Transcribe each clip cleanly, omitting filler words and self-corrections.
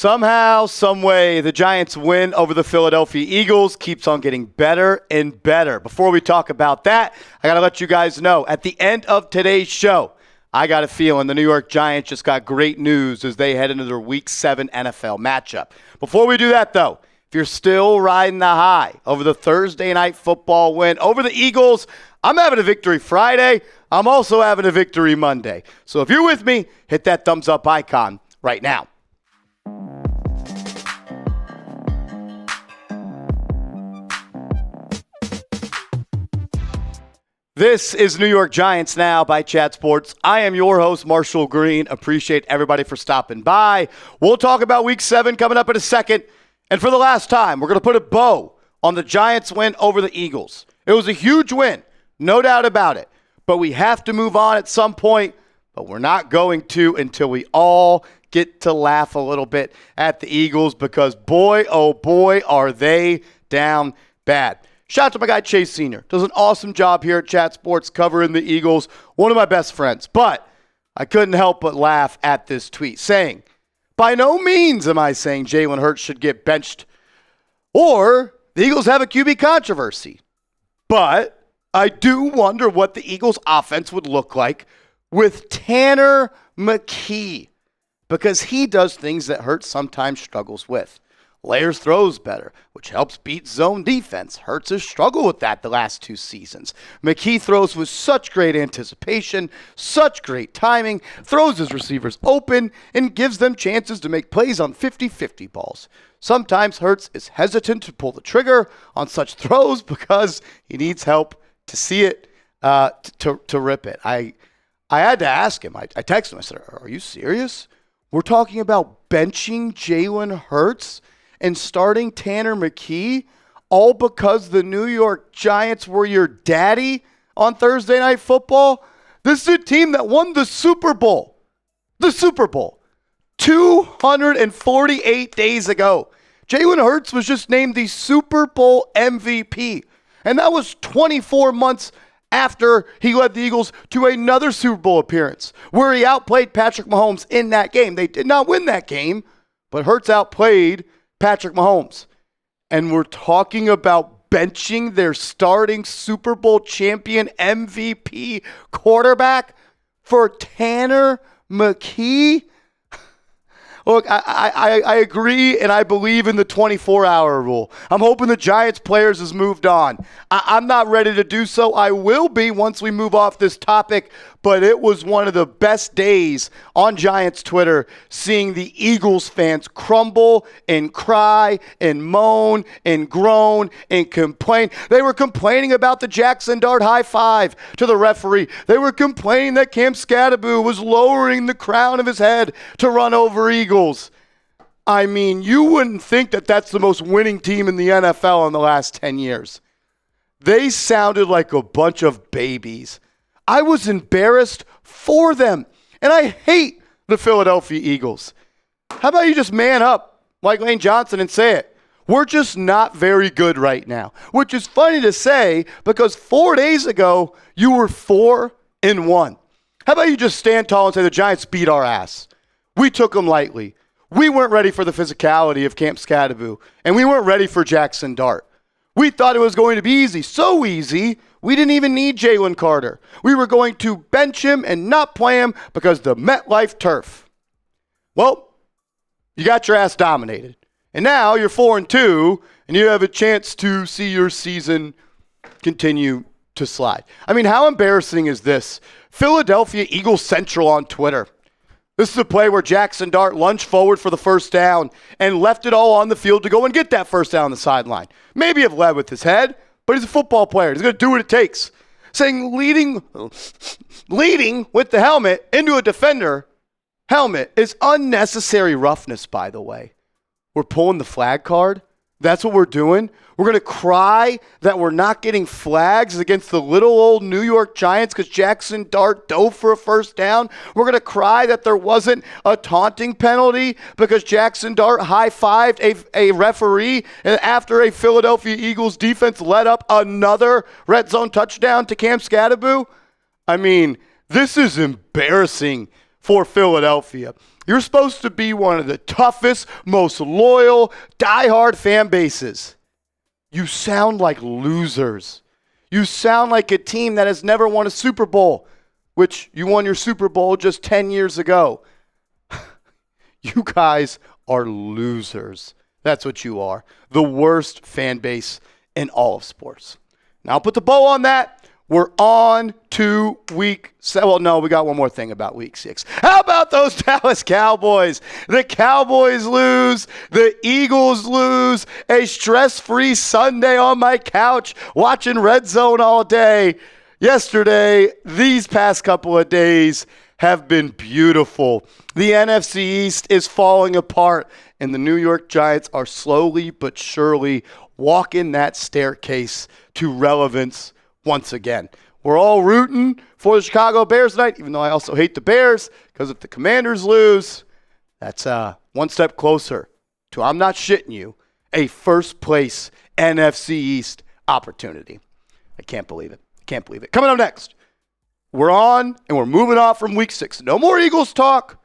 Somehow, some way, the Giants' win over the Philadelphia Eagles keeps on getting better and better. Before we talk about that, I got to let you guys know, at the end of today's show, I got a feeling the New York Giants just got great news as they head into their Week 7 NFL matchup. Before we do that, though, if you're still riding the high over the Thursday night football win over the Eagles, I'm having a victory Friday. I'm also having a victory Monday. So if you're with me, hit that thumbs up icon right now. This is New York Giants Now by Chat Sports. I am your host, Marshall Green. Appreciate everybody for stopping by. We'll talk about Week 7 coming up in a second. And for the last time, we're going to put a bow on the Giants' win over the Eagles. It was a huge win, no doubt about it. But we have to move on at some point, but we're not going to until we all get to laugh a little bit at the Eagles because boy, oh boy, are they down bad. Shout out to my guy Shea Sr. Does an awesome job here at Chat Sports covering the Eagles. One of my best friends. But I couldn't help but laugh at this tweet saying, by no means am I saying Jalen Hurts should get benched or the Eagles have a QB controversy. But I do wonder what the Eagles offense would look like with Tanner McKee because he does things that Hurts sometimes struggles with. Layers throws better, which helps beat zone defense. Hurts has struggled with that the last 2 seasons. McKee throws with such great anticipation, such great timing, throws his receivers open, and gives them chances to make plays on 50-50 balls. Sometimes Hurts is hesitant to pull the trigger on such throws because he needs help to see it, to rip it. I had to ask him. I texted him. I said, are you serious? We're talking about benching Jalen Hurts and starting Tanner McKee, all because the New York Giants were your daddy on Thursday Night Football? This is a team that won the Super Bowl. The Super Bowl. 248 days ago. Jalen Hurts was just named the Super Bowl MVP. And that was 24 months after he led the Eagles to another Super Bowl appearance, where he outplayed Patrick Mahomes in that game. They did not win that game, but Hurts outplayed Patrick Mahomes. And we're talking about benching their starting Super Bowl champion MVP quarterback for Tanner McKee. Look, I agree, and I believe in the 24-hour rule. I'm hoping the Giants players has moved on. I'm not ready to do so. I will be once we move off this topic, but it was one of the best days on Giants Twitter seeing the Eagles fans crumble and cry and moan and groan and complain. They were complaining about the Jaxson Dart high five to the referee. They were complaining that Cam Scadaboo was lowering the crown of his head to run over Eagles. I mean, you wouldn't think that that's the most winning team in the NFL in the last 10 years. They sounded like a bunch of babies. I was embarrassed for them, and I hate the Philadelphia Eagles. How about you just man up like Lane Johnson and say it? We're just not very good right now, which is funny to say because 4 days ago, you were 4-1. How about you just stand tall and say the Giants beat our ass? We took them lightly. We weren't ready for the physicality of Camp Scadaboo, and we weren't ready for Jaxson Dart. We thought it was going to be easy, so easy, we didn't even need Jalen Carter. We were going to bench him and not play him because the MetLife turf. Well, you got your ass dominated. And now you're 4-2, and you have a chance to see your season continue to slide. I mean, how embarrassing is this? Philadelphia Eagles Central on Twitter. This is a play where Jaxson Dart lunged forward for the first down and left it all on the field to go and get that first down on the sideline. Maybe have led with his head, but he's a football player. He's going to do what it takes. Saying leading with the helmet into a defender helmet is unnecessary roughness, by the way. We're pulling the flag card. That's what we're doing. We're going to cry that we're not getting flags against the little old New York Giants because Jaxson Dart dove for a first down. We're going to cry that there wasn't a taunting penalty because Jaxson Dart high-fived a referee after a Philadelphia Eagles defense led up another red zone touchdown to Cam Scadaboo. I mean, this is embarrassing for Philadelphia. You're supposed to be one of the toughest, most loyal, diehard fan bases. You sound like losers. You sound like a team that has never won a Super Bowl, which you won your Super Bowl just 10 years ago. You guys are losers. That's what you are. The worst fan base in all of sports. Now, I'll put the bow on that. We're on to week 7. Well, no, we got one more thing about week 6. How about those Dallas Cowboys? The Cowboys lose. The Eagles lose. A stress-free Sunday on my couch watching Red Zone all day. Yesterday, these past couple of days have been beautiful. The NFC East is falling apart, and the New York Giants are slowly but surely walking that staircase to relevance once again. We're all rooting for the Chicago Bears tonight, even though I also hate the Bears, because if the Commanders lose, that's one step closer to, I'm not shitting you, a first-place NFC East opportunity. I can't believe it. Can't believe it. Coming up next, we're on and we're moving off from week 6. No more Eagles talk.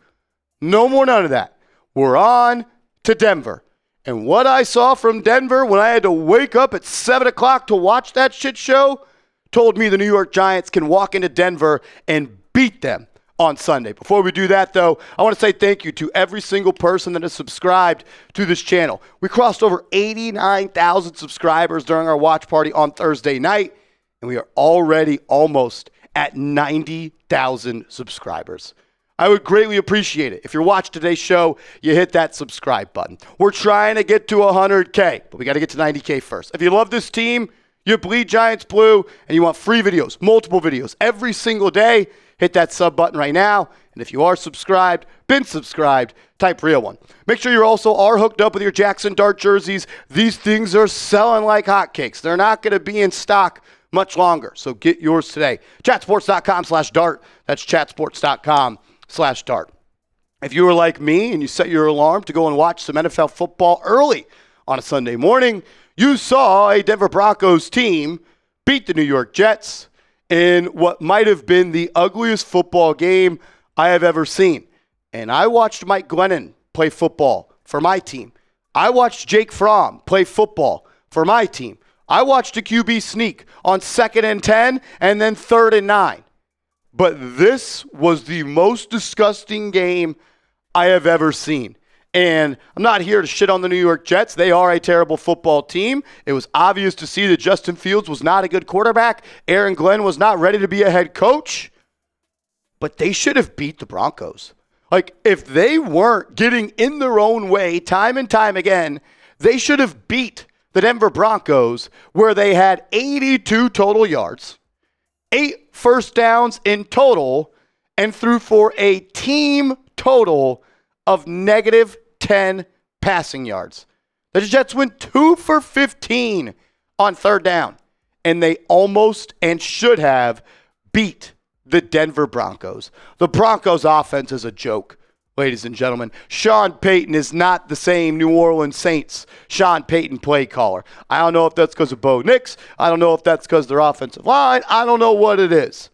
No more none of that. We're on to Denver. And what I saw from Denver when I had to wake up at 7 o'clock to watch that shit show told me the New York Giants can walk into Denver and beat them on Sunday. Before we do that, though, I want to say thank you to every single person that has subscribed to this channel. We crossed over 89,000 subscribers during our watch party on Thursday night, and we are already almost at 90,000 subscribers. I would greatly appreciate it if you're watching today's show, you hit that subscribe button. We're trying to get to 100K, but we got to get to 90K first. If you love this team, you bleed Giants blue, and you want free videos, multiple videos, every single day, hit that sub button right now. And if you are subscribed, been subscribed, type real one. Make sure you also are hooked up with your Jaxson Dart jerseys. These things are selling like hotcakes. They're not going to be in stock much longer, so get yours today. Chatsports.com/dart. That's chatsports.com/dart. If you were like me and you set your alarm to go and watch some NFL football early on a Sunday morning, you saw a Denver Broncos team beat the New York Jets in what might have been the ugliest football game I have ever seen. And I watched Mike Glennon play football for my team. I watched Jake Fromm play football for my team. I watched a QB sneak on 2nd and 10 and then 3rd and 9. But this was the most disgusting game I have ever seen. And I'm not here to shit on the New York Jets. They are a terrible football team. It was obvious to see that Justin Fields was not a good quarterback. Aaron Glenn was not ready to be a head coach. But they should have beat the Broncos. Like, if they weren't getting in their own way time and time again, they should have beat the Denver Broncos, where they had 82 total yards, 8 first downs in total, and threw for a team total of -10 passing yards. The Jets went 2 for 15 on 3rd down, and they almost and should have beat the Denver Broncos. The Broncos offense is a joke, ladies and gentlemen. Sean Peyton is not the same New Orleans Saints Sean Peyton play caller. I don't know if that's because of Bo Nix. I don't know if that's because of their offensive line. I don't know what it is.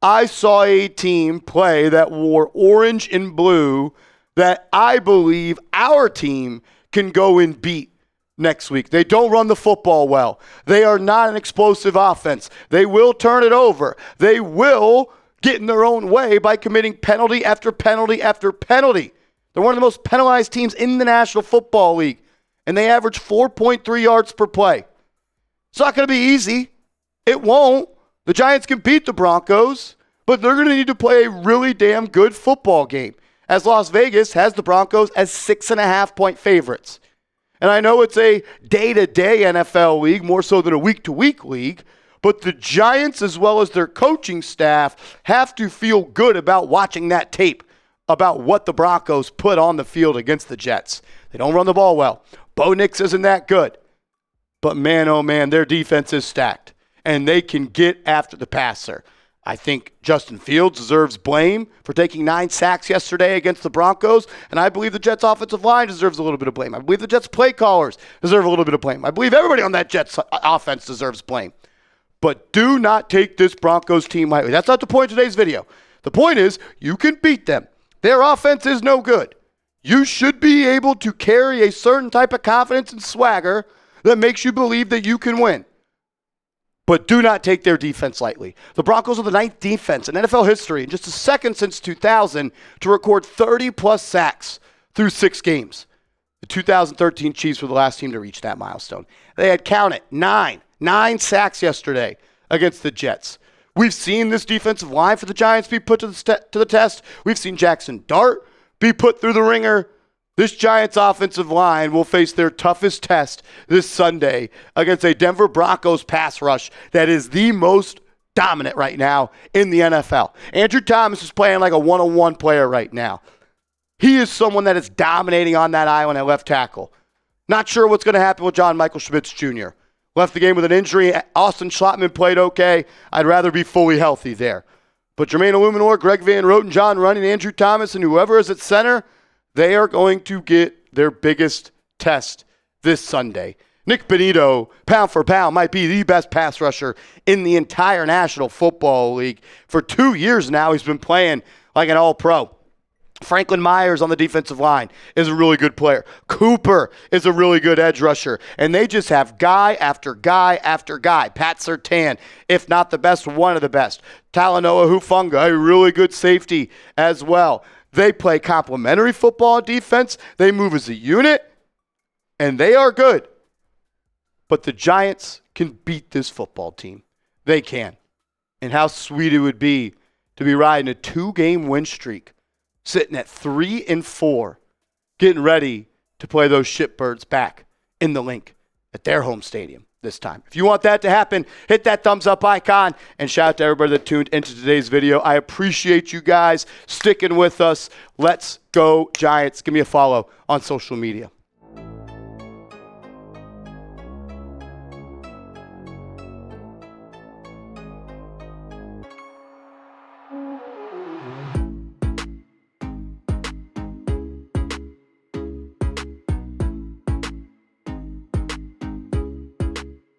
I saw a team play that wore orange and blue that I believe our team can go and beat next week. They don't run the football well. They are not an explosive offense. They will turn it over. They will get in their own way by committing penalty after penalty after penalty. They're one of the most penalized teams in the National Football League, and they average 4.3 yards per play. It's not going to be easy. It won't. The Giants can beat the Broncos, but they're going to need to play a really damn good football game, as Las Vegas has the Broncos as 6.5-point favorites. And I know it's a day-to-day NFL league, more so than a week-to-week league, but the Giants, as well as their coaching staff, have to feel good about watching that tape about what the Broncos put on the field against the Jets. They don't run the ball well. Bo Nix isn't that good. But man, oh man, their defense is stacked, and they can get after the passer. I think Justin Fields deserves blame for taking 9 sacks yesterday against the Broncos, and I believe the Jets' offensive line deserves a little bit of blame. I believe the Jets' play callers deserve a little bit of blame. I believe everybody on that Jets offense deserves blame. But do not take this Broncos team lightly. That's not the point of today's video. The point is, you can beat them. Their offense is no good. You should be able to carry a certain type of confidence and swagger that makes you believe that you can win. But do not take their defense lightly. The Broncos are the 9th defense in NFL history, and just the 2nd since 2000 to record 30-plus sacks through 6 games. The 2013 Chiefs were the last team to reach that milestone. They had, count it, 9 sacks yesterday against the Jets. We've seen this defensive line for the Giants be put to the test. We've seen Jaxson Dart be put through the ringer. This Giants offensive line will face their toughest test this Sunday against a Denver Broncos pass rush that is the most dominant right now in the NFL. Andrew Thomas is playing like a one-on-one player right now. He is someone that is dominating on that island at left tackle. Not sure what's going to happen with John Michael Schmitz Jr. Left the game with an injury. Austin Schlottman played okay. I'd rather be fully healthy there. But Jermaine Illuminor, Greg Van Roten, John Running, Andrew Thomas, and whoever is at center, they are going to get their biggest test this Sunday. Nick Benito, pound for pound, might be the best pass rusher in the entire National Football League. For 2 years now, he's been playing like an all-pro. Franklin Myers on the defensive line is a really good player. Cooper is a really good edge rusher. And they just have guy after guy after guy. Pat Surtain, if not the best, one of the best. Talanoa Hufanga, a really good safety as well. They play complementary football defense. They move as a unit. And they are good. But the Giants can beat this football team. They can. And how sweet it would be to be riding a 2-game win streak, sitting at 3-4, getting ready to play those shitbirds back in the Link at their home stadium this time. If you want that to happen, hit that thumbs up icon and shout out to everybody that tuned into today's video. I appreciate you guys sticking with us. Let's go Giants. Give me a follow on social media.